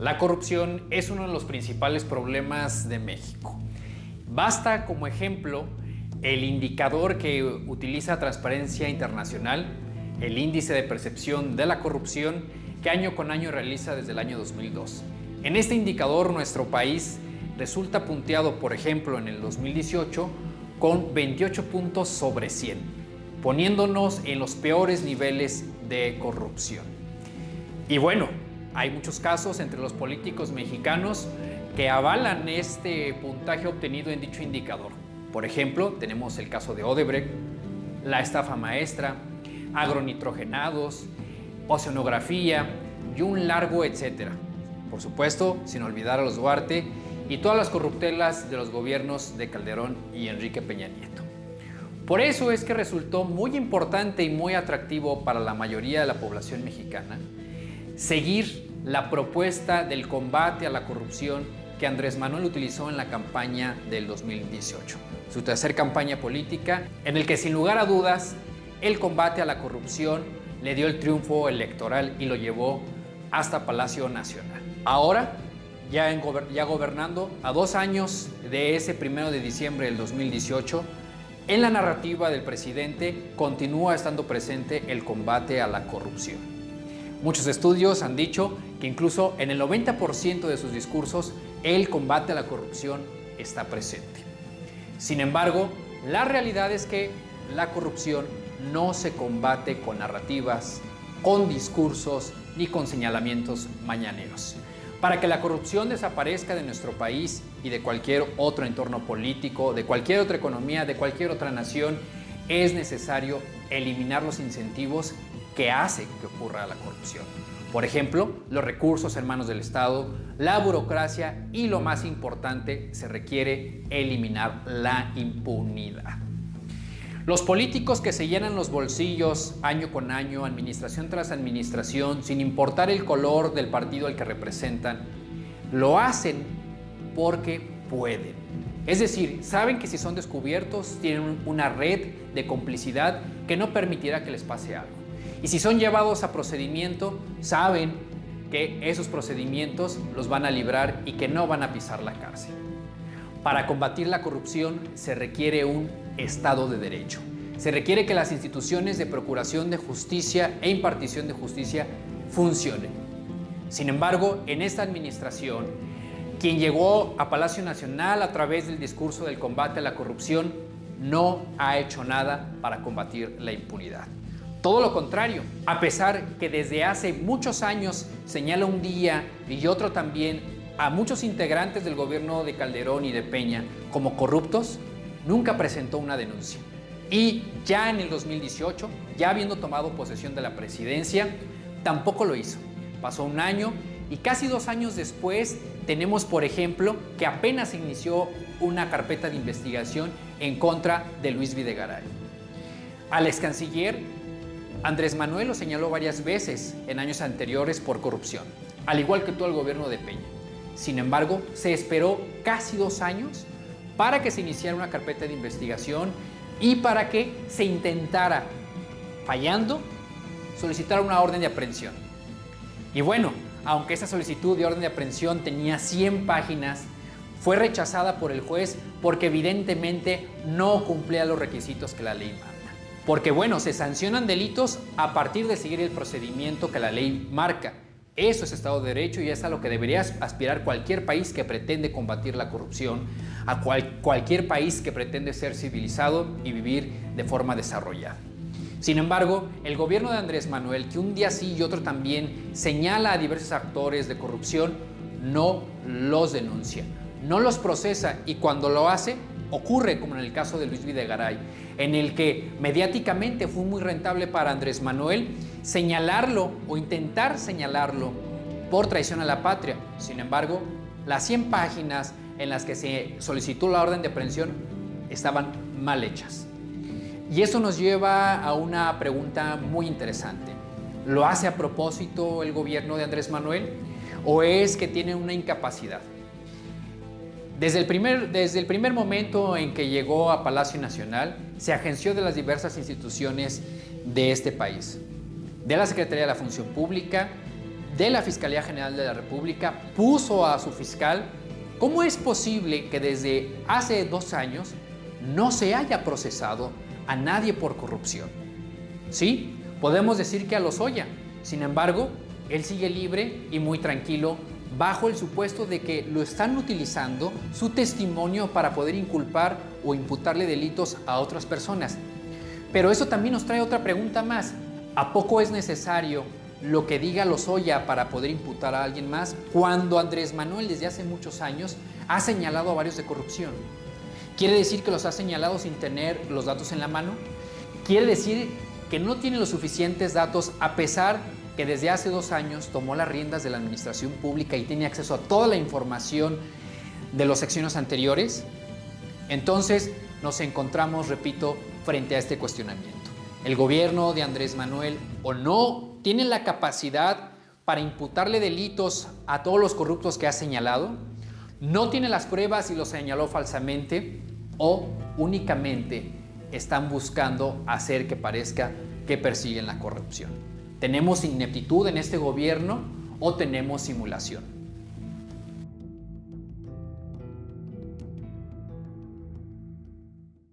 La corrupción es uno de los principales problemas de México. Basta como ejemplo el indicador que utiliza Transparencia Internacional, el índice de percepción de la corrupción que año con año realiza desde el año 2002. En este indicador nuestro país resulta punteado, por ejemplo, en el 2018 con 28 puntos sobre 100, poniéndonos en los peores niveles de corrupción. Y bueno, hay muchos casos entre los políticos mexicanos que avalan este puntaje obtenido en dicho indicador. Por ejemplo, tenemos el caso de Odebrecht, la estafa maestra, agronitrogenados, oceanografía y un largo etcétera. Por supuesto, sin olvidar a los Duarte y todas las corruptelas de los gobiernos de Calderón y Enrique Peña Nieto. Por eso es que resultó muy importante y muy atractivo para la mayoría de la población mexicana seguir la propuesta del combate a la corrupción que Andrés Manuel utilizó en la campaña del 2018, su tercera campaña política, en el que sin lugar a dudas el combate a la corrupción le dio el triunfo electoral y lo llevó hasta Palacio Nacional. Ahora, ya gobernando a 2 años de ese 1 de diciembre del 2018, en la narrativa del presidente continúa estando presente el combate a la corrupción. Muchos estudios han dicho que incluso en el 90% de sus discursos el combate a la corrupción está presente. Sin embargo, la realidad es que la corrupción no se combate con narrativas, con discursos ni con señalamientos mañaneros. Para que la corrupción desaparezca de nuestro país y de cualquier otro entorno político, de cualquier otra economía, de cualquier otra nación, es necesario eliminar los incentivos que hacen que ocurra la corrupción. Por ejemplo, los recursos en manos del Estado, la burocracia y, lo más importante, se requiere eliminar la impunidad. Los políticos que se llenan los bolsillos año con año, administración tras administración, sin importar el color del partido al que representan, lo hacen porque pueden. Es decir, saben que si son descubiertos tienen una red de complicidad que no permitirá que les pase algo. Y si son llevados a procedimiento, saben que esos procedimientos los van a librar y que no van a pisar la cárcel. Para combatir la corrupción se requiere un Estado de Derecho. Se requiere que las instituciones de procuración de justicia e impartición de justicia funcionen. Sin embargo, en esta administración, quien llegó a Palacio Nacional a través del discurso del combate a la corrupción no ha hecho nada para combatir la impunidad. Todo lo contrario, a pesar que desde hace muchos años señala un día y otro también a muchos integrantes del gobierno de Calderón y de Peña como corruptos, nunca presentó una denuncia. Y ya en el 2018, ya habiendo tomado posesión de la presidencia, tampoco lo hizo. Pasó un año y casi 2 años después tenemos, por ejemplo, que apenas inició una carpeta de investigación en contra de Luis Videgaray. Al ex canciller Andrés Manuel lo señaló varias veces en años anteriores por corrupción, al igual que todo el gobierno de Peña. Sin embargo, se esperó casi 2 años para que se iniciara una carpeta de investigación y para que se intentara, fallando, solicitar una orden de aprehensión. Y bueno, aunque esa solicitud de orden de aprehensión tenía 100 páginas, fue rechazada por el juez porque evidentemente no cumplía los requisitos que la ley manda. Porque bueno, se sancionan delitos a partir de seguir el procedimiento que la ley marca. Eso es Estado de Derecho y es a lo que debería aspirar cualquier país que pretende combatir la corrupción, a cualquier país que pretende ser civilizado y vivir de forma desarrollada. Sin embargo, el gobierno de Andrés Manuel, que un día sí y otro también señala a diversos actores de corrupción, no los denuncia, no los procesa y cuando lo hace, ocurre como en el caso de Luis Videgaray, en el que mediáticamente fue muy rentable para Andrés Manuel señalarlo o intentar señalarlo por traición a la patria. Sin embargo, las 100 páginas en las que se solicitó la orden de aprehensión estaban mal hechas. Y eso nos lleva a una pregunta muy interesante. ¿Lo hace a propósito el gobierno de Andrés Manuel o es que tiene una incapacidad? Desde el primer momento en que llegó a Palacio Nacional, se agenció de las diversas instituciones de este país, de la Secretaría de la Función Pública, de la Fiscalía General de la República puso a su fiscal. ¿Cómo es posible que desde hace 2 años no se haya procesado a nadie por corrupción? Sí, podemos decir que a Lozoya. Sin embargo, él sigue libre y muy tranquilo bajo el supuesto de que lo están utilizando su testimonio para poder inculpar o imputarle delitos a otras personas. Pero eso también nos trae otra pregunta más. ¿A poco es necesario lo que diga Lozoya para poder imputar a alguien más cuando Andrés Manuel desde hace muchos años ha señalado a varios de corrupción? ¿Quiere decir que los ha señalado sin tener los datos en la mano? ¿Quiere decir que no tiene los suficientes datos a pesar que desde hace 2 años tomó las riendas de la administración pública y tiene acceso a toda la información de los sexenios anteriores? Entonces nos encontramos, repito, frente a este cuestionamiento. El gobierno de Andrés Manuel o no tiene la capacidad para imputarle delitos a todos los corruptos que ha señalado, no tiene las pruebas y los señaló falsamente, o únicamente están buscando hacer que parezca que persiguen la corrupción. ¿Tenemos ineptitud en este gobierno o tenemos simulación?